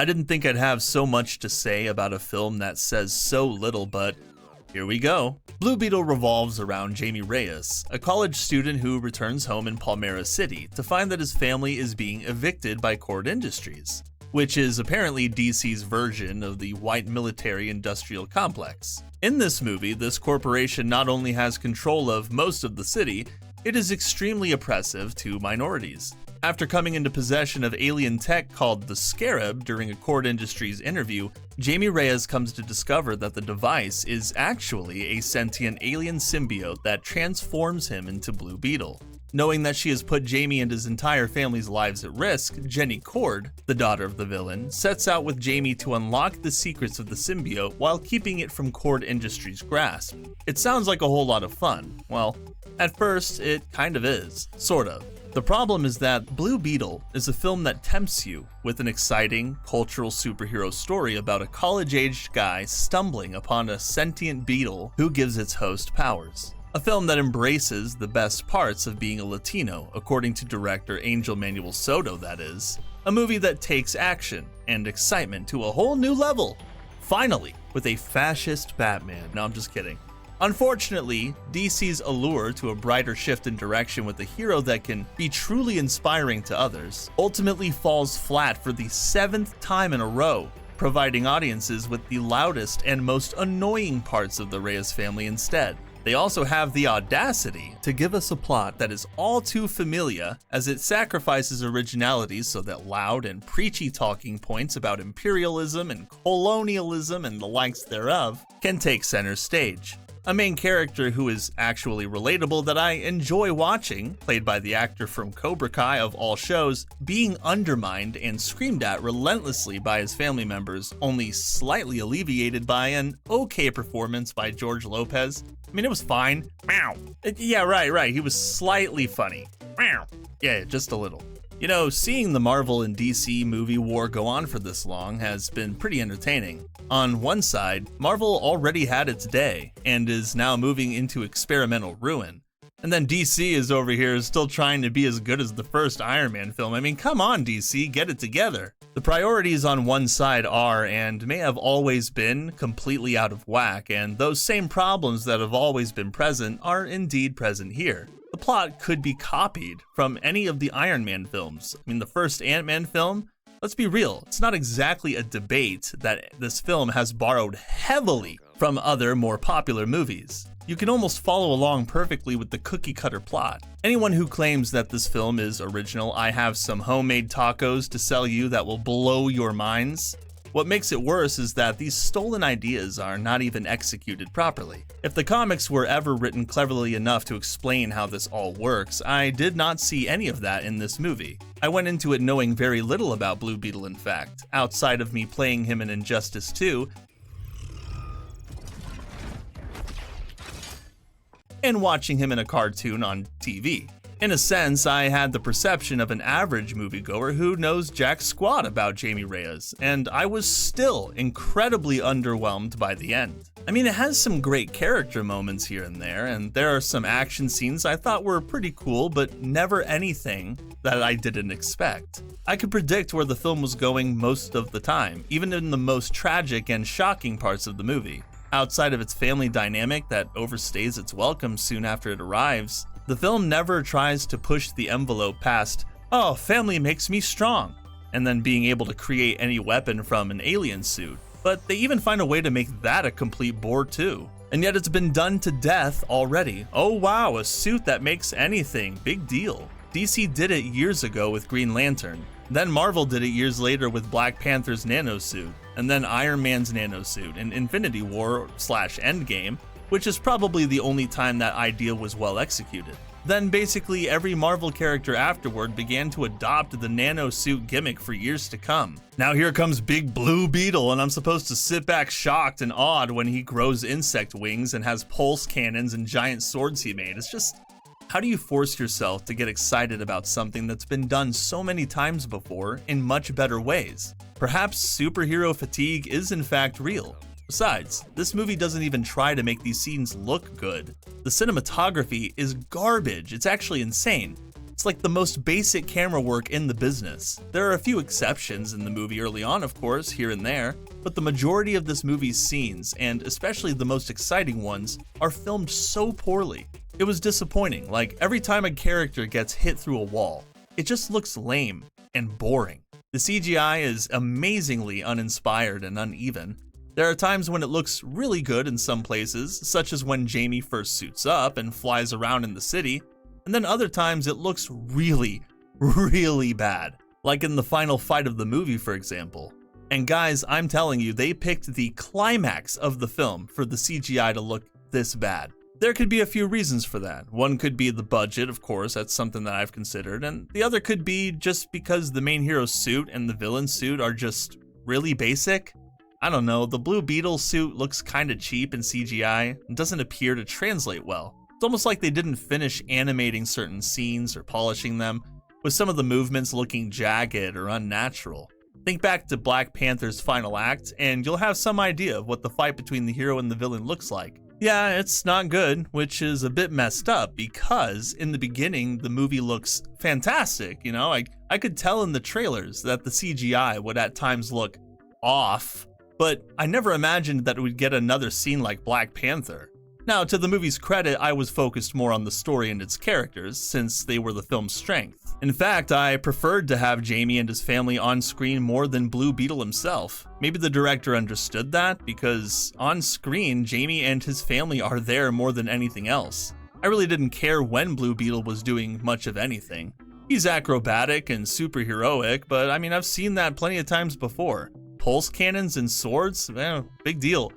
I didn't think I'd have so much to say about a film that says so little, but here we go. Blue Beetle revolves around Jamie Reyes, a college student who returns home in Palmyra City to find that his family is being evicted by Cord Industries, which is apparently DC's version of the white military industrial complex. In this movie, this corporation not only has control of most of the city, it is extremely oppressive to minorities. After coming into possession of alien tech called the Scarab during a Cord Industries interview, Jamie Reyes comes to discover that the device is actually a sentient alien symbiote that transforms him into Blue Beetle. Knowing that she has put Jamie and his entire family's lives at risk, Jenny Cord, the daughter of the villain, sets out with Jamie to unlock the secrets of the symbiote while keeping it from Cord Industries' grasp. It sounds like a whole lot of fun. Well, at first, it kind of is. Sort of. The problem is that Blue Beetle is a film that tempts you with an exciting, cultural superhero story about a college-aged guy stumbling upon a sentient beetle who gives its host powers. A film that embraces the best parts of being a Latino, according to director Angel Manuel Soto, that is. A movie that takes action and excitement to a whole new level. Finally, with a fascist Batman. No, I'm just kidding. Unfortunately, DC's allure to a brighter shift in direction with a hero that can be truly inspiring to others ultimately falls flat for the 7th time in a row, providing audiences with the loudest and most annoying parts of the Reyes family instead. They also have the audacity to give us a plot that is all too familiar, as it sacrifices originality so that loud and preachy talking points about imperialism and colonialism and the likes thereof can take center stage. A main character who is actually relatable that I enjoy watching, played by the actor from Cobra Kai of all shows, being undermined and screamed at relentlessly by his family members, only slightly alleviated by an okay performance by George Lopez. I mean, it was fine. Meow. Yeah, right. He was slightly funny. Meow. Yeah, just a little. You know, seeing the Marvel and DC movie war go on for this long has been pretty entertaining. On one side, Marvel already had its day and is now moving into experimental ruin. And then DC is over here still trying to be as good as the first Iron Man film. I mean, come on DC, get it together. The priorities on one side are, and may have always been, completely out of whack, and those same problems that have always been present are indeed present here. The plot could be copied from any of the Iron Man films. I mean, the first Ant-Man film, let's be real, it's not exactly a debate that this film has borrowed heavily from other, more popular movies. You can almost follow along perfectly with the cookie-cutter plot. Anyone who claims that this film is original, I have some homemade tacos to sell you that will blow your minds. What makes it worse is that these stolen ideas are not even executed properly. If the comics were ever written cleverly enough to explain how this all works, I did not see any of that in this movie. I went into it knowing very little about Blue Beetle, in fact, outside of me playing him in Injustice 2 and watching him in a cartoon on TV. In a sense, I had the perception of an average moviegoer who knows jack squat about Jamie Reyes, and I was still incredibly underwhelmed by the end. I mean, it has some great character moments here and there are some action scenes I thought were pretty cool, but never anything that I didn't expect. I could predict where the film was going most of the time, even in the most tragic and shocking parts of the movie. Outside of its family dynamic that overstays its welcome soon after it arrives, the film never tries to push the envelope past, oh, family makes me strong, and then being able to create any weapon from an alien suit. But they even find a way to make that a complete bore too. And yet it's been done to death already. Oh wow, a suit that makes anything, big deal. DC did it years ago with Green Lantern. Then Marvel did it years later with Black Panther's nanosuit, and then Iron Man's nanosuit in Infinity War/Endgame, which is probably the only time that idea was well executed. Then basically every Marvel character afterward began to adopt the nanosuit gimmick for years to come. Now here comes Big Blue Beetle, and I'm supposed to sit back shocked and awed when he grows insect wings and has pulse cannons and giant swords he made. It's just, how do you force yourself to get excited about something that's been done so many times before in much better ways? Perhaps superhero fatigue is in fact real. Besides, this movie doesn't even try to make these scenes look good. The cinematography is garbage, it's actually insane. It's like the most basic camera work in the business. There are a few exceptions in the movie early on, of course, here and there, but the majority of this movie's scenes, and especially the most exciting ones, are filmed so poorly. It was disappointing, like every time a character gets hit through a wall, it just looks lame and boring. The CGI is amazingly uninspired and uneven. There are times when it looks really good in some places, such as when Jamie first suits up and flies around in the city, and then other times it looks really, really bad, like in the final fight of the movie, for example. And guys, I'm telling you, they picked the climax of the film for the CGI to look this bad. There could be a few reasons for that. One could be the budget, of course, that's something that I've considered, and the other could be just because the main hero's suit and the villain's suit are just really basic. I don't know, the Blue Beetle suit looks kinda cheap in CGI and doesn't appear to translate well. It's almost like they didn't finish animating certain scenes or polishing them, with some of the movements looking jagged or unnatural. Think back to Black Panther's final act, and you'll have some idea of what the fight between the hero and the villain looks like. Yeah, it's not good, which is a bit messed up because in the beginning, the movie looks fantastic, you know? I could tell in the trailers that the CGI would at times look off, but I never imagined that it would get another scene like Black Panther. Now, to the movie's credit, I was focused more on the story and its characters, since they were the film's strength. In fact, I preferred to have Jamie and his family on screen more than Blue Beetle himself. Maybe the director understood that, because on screen, Jamie and his family are there more than anything else. I really didn't care when Blue Beetle was doing much of anything. He's acrobatic and superheroic, but I mean, I've seen that plenty of times before. Pulse cannons and swords? Big deal.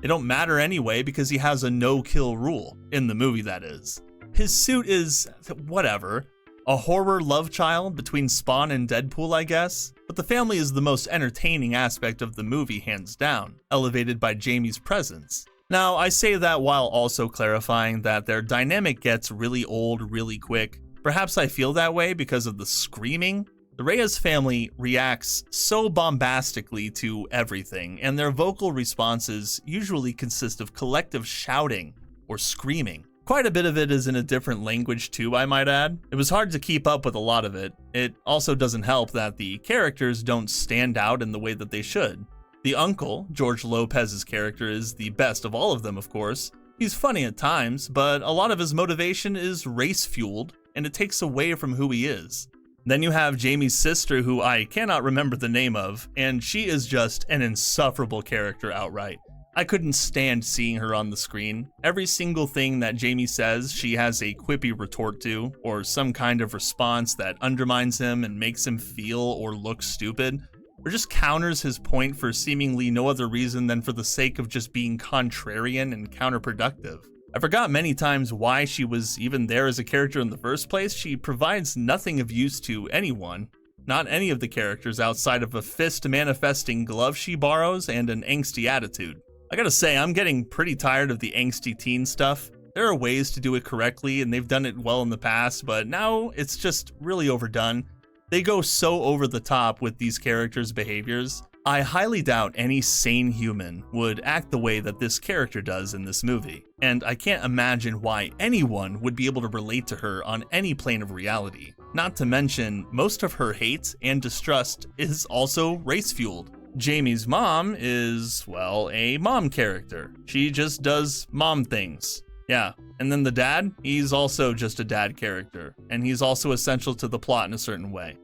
It don't matter anyway because he has a no-kill rule, in the movie that is. His suit is, whatever, a horror love child between Spawn and Deadpool, I guess, but the family is the most entertaining aspect of the movie hands down, elevated by Jamie's presence. Now, I say that while also clarifying that their dynamic gets really old really quick. Perhaps I feel that way because of the screaming. The Reyes family reacts so bombastically to everything, and their vocal responses usually consist of collective shouting or screaming. Quite a bit of it is in a different language too, I might add. It was hard to keep up with a lot of it. It also doesn't help that the characters don't stand out in the way that they should. The uncle, George Lopez's character, is the best of all of them, of course. He's funny at times, but a lot of his motivation is race-fueled, and it takes away from who he is. Then you have Jamie's sister, who I cannot remember the name of, and she is just an insufferable character outright. I couldn't stand seeing her on the screen. Every single thing that Jamie says, she has a quippy retort to, or some kind of response that undermines him and makes him feel or look stupid, or just counters his point for seemingly no other reason than for the sake of just being contrarian and counterproductive. I forgot many times why she was even there as a character in the first place. She provides nothing of use to anyone, not any of the characters outside of a fist-manifesting glove she borrows and an angsty attitude. I gotta say, I'm getting pretty tired of the angsty teen stuff. There are ways to do it correctly, and they've done it well in the past, but now it's just really overdone. They go so over the top with these characters' behaviors. I highly doubt any sane human would act the way that this character does in this movie, and I can't imagine why anyone would be able to relate to her on any plane of reality. Not to mention, most of her hate and distrust is also race-fueled. Jamie's mom is, well, a mom character. She just does mom things. Yeah, and then the dad, he's also just a dad character, and he's also essential to the plot in a certain way.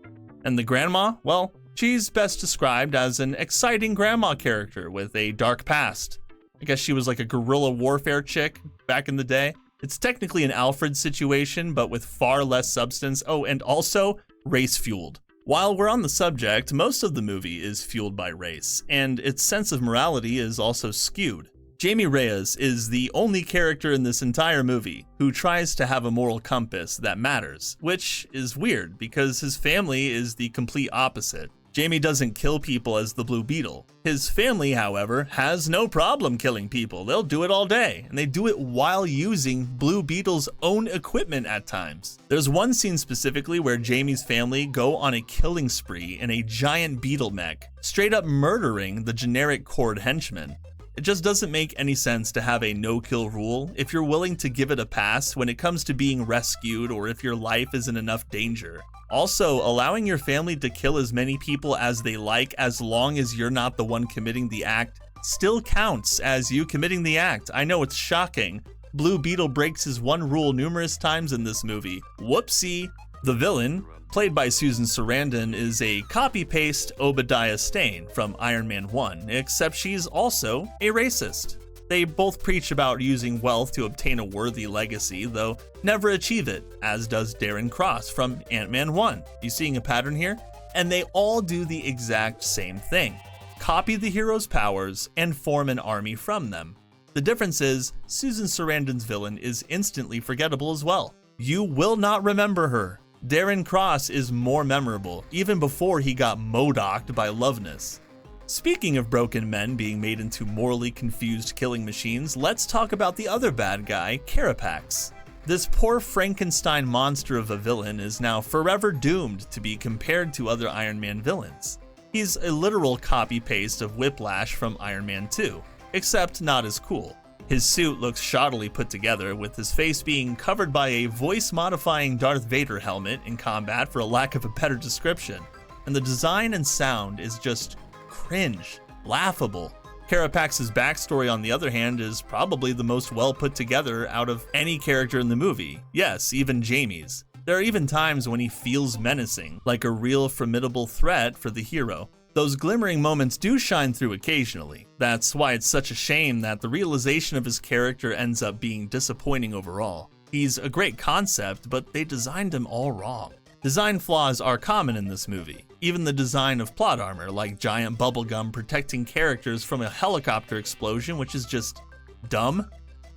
And the grandma, well, she's best described as an exciting grandma character with a dark past. I guess she was like a guerrilla warfare chick back in the day. It's technically an Alfred situation, but with far less substance. Oh, and also race-fueled. While we're on the subject, most of the movie is fueled by race, and its sense of morality is also skewed. Jamie Reyes is the only character in this entire movie who tries to have a moral compass that matters, which is weird because his family is the complete opposite. Jamie doesn't kill people as the Blue Beetle. His family, however, has no problem killing people. They'll do it all day, and they do it while using Blue Beetle's own equipment at times. There's one scene specifically where Jamie's family go on a killing spree in a giant beetle mech, straight up murdering the generic Cord henchman. It just doesn't make any sense to have a no-kill rule if you're willing to give it a pass when it comes to being rescued or if your life is in enough danger. Also, allowing your family to kill as many people as they like as long as you're not the one committing the act still counts as you committing the act. I know it's shocking. Blue Beetle breaks his one rule numerous times in this movie. Whoopsie. The villain, played by Susan Sarandon, is a copy-paste Obadiah Stane from Iron Man 1, except she's also a racist. They both preach about using wealth to obtain a worthy legacy, though never achieve it, as does Darren Cross from Ant-Man 1. You seeing a pattern here? And they all do the exact same thing. Copy the hero's powers and form an army from them. The difference is, Susan Sarandon's villain is instantly forgettable as well. You will not remember her. Darren Cross is more memorable, even before he got MODOK'd by Loveness. Speaking of broken men being made into morally confused killing machines, let's talk about the other bad guy, Carapax. This poor Frankenstein monster of a villain is now forever doomed to be compared to other Iron Man villains. He's a literal copy-paste of Whiplash from Iron Man 2, except not as cool. His suit looks shoddily put together, with his face being covered by a voice-modifying Darth Vader helmet in combat for a lack of a better description. And the design and sound is just cringe, laughable. Carapax's backstory, on the other hand, is probably the most well put together out of any character in the movie. Yes, even Jamie's. There are even times when he feels menacing, like a real formidable threat for the hero. Those glimmering moments do shine through occasionally. That's why it's such a shame that the realization of his character ends up being disappointing overall. He's a great concept, but they designed him all wrong. Design flaws are common in this movie. Even the design of plot armor, like giant bubblegum protecting characters from a helicopter explosion, which is just dumb.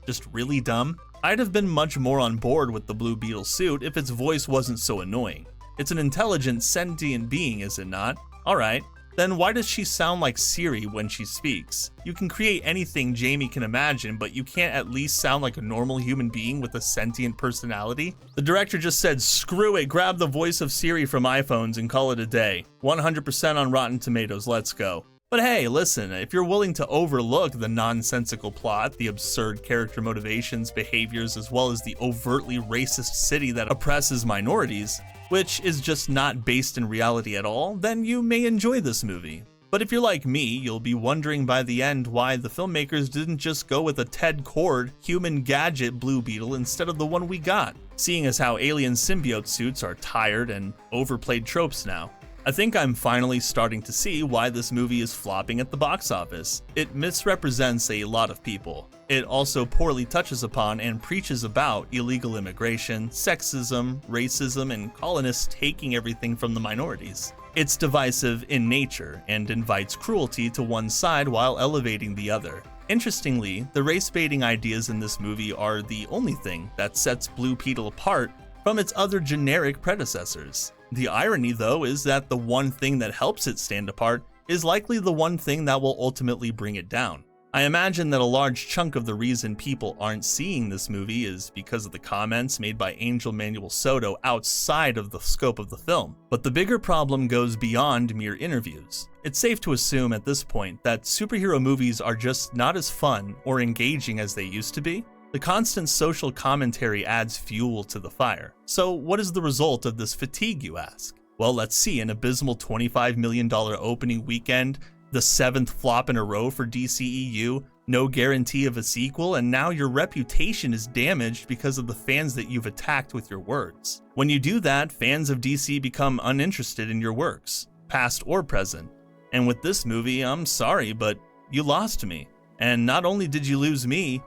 Just really dumb. I'd have been much more on board with the Blue Beetle suit if its voice wasn't so annoying. It's an intelligent, sentient being, is it not? Alright. Then why does she sound like Siri when she speaks? You can create anything Jamie can imagine, but you can't at least sound like a normal human being with a sentient personality? The director just said, screw it, grab the voice of Siri from iPhones and call it a day. 100% on Rotten Tomatoes, let's go. But hey, listen, if you're willing to overlook the nonsensical plot, the absurd character motivations, behaviors, as well as the overtly racist city that oppresses minorities, which is just not based in reality at all, then you may enjoy this movie. But if you're like me, you'll be wondering by the end why the filmmakers didn't just go with a Ted Kord human gadget Blue Beetle instead of the one we got, seeing as how alien symbiote suits are tired and overplayed tropes now. I think I'm finally starting to see why this movie is flopping at the box office. It misrepresents a lot of people. It also poorly touches upon and preaches about illegal immigration, sexism, racism, and colonists taking everything from the minorities. It's divisive in nature and invites cruelty to one side while elevating the other. Interestingly, the race-baiting ideas in this movie are the only thing that sets Blue Beetle apart from its other generic predecessors. The irony, though, is that the one thing that helps it stand apart is likely the one thing that will ultimately bring it down. I imagine that a large chunk of the reason people aren't seeing this movie is because of the comments made by Angel Manuel Soto outside of the scope of the film. But the bigger problem goes beyond mere interviews. It's safe to assume at this point that superhero movies are just not as fun or engaging as they used to be. The constant social commentary adds fuel to the fire. So what is the result of this fatigue, you ask? Well, let's see, an abysmal $25 million opening weekend, the 7th flop in a row for DCEU, no guarantee of a sequel, and now your reputation is damaged because of the fans that you've attacked with your words. When you do that, fans of DC become uninterested in your works, past or present. And with this movie, I'm sorry, but you lost me. And not only did you lose me,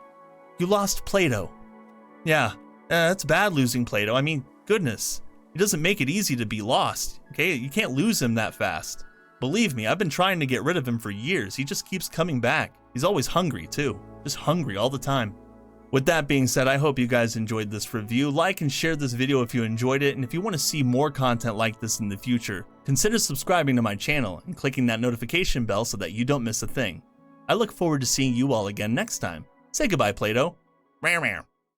you lost Plato. Yeah, it's bad losing Plato. I mean, goodness. He doesn't make it easy to be lost, okay? You can't lose him that fast. Believe me, I've been trying to get rid of him for years. He just keeps coming back. He's always hungry, too. Just hungry all the time. With that being said, I hope you guys enjoyed this review. Like and share this video if you enjoyed it, and if you want to see more content like this in the future, consider subscribing to my channel and clicking that notification bell so that you don't miss a thing. I look forward to seeing you all again next time. Say goodbye, Plato. Meow meow.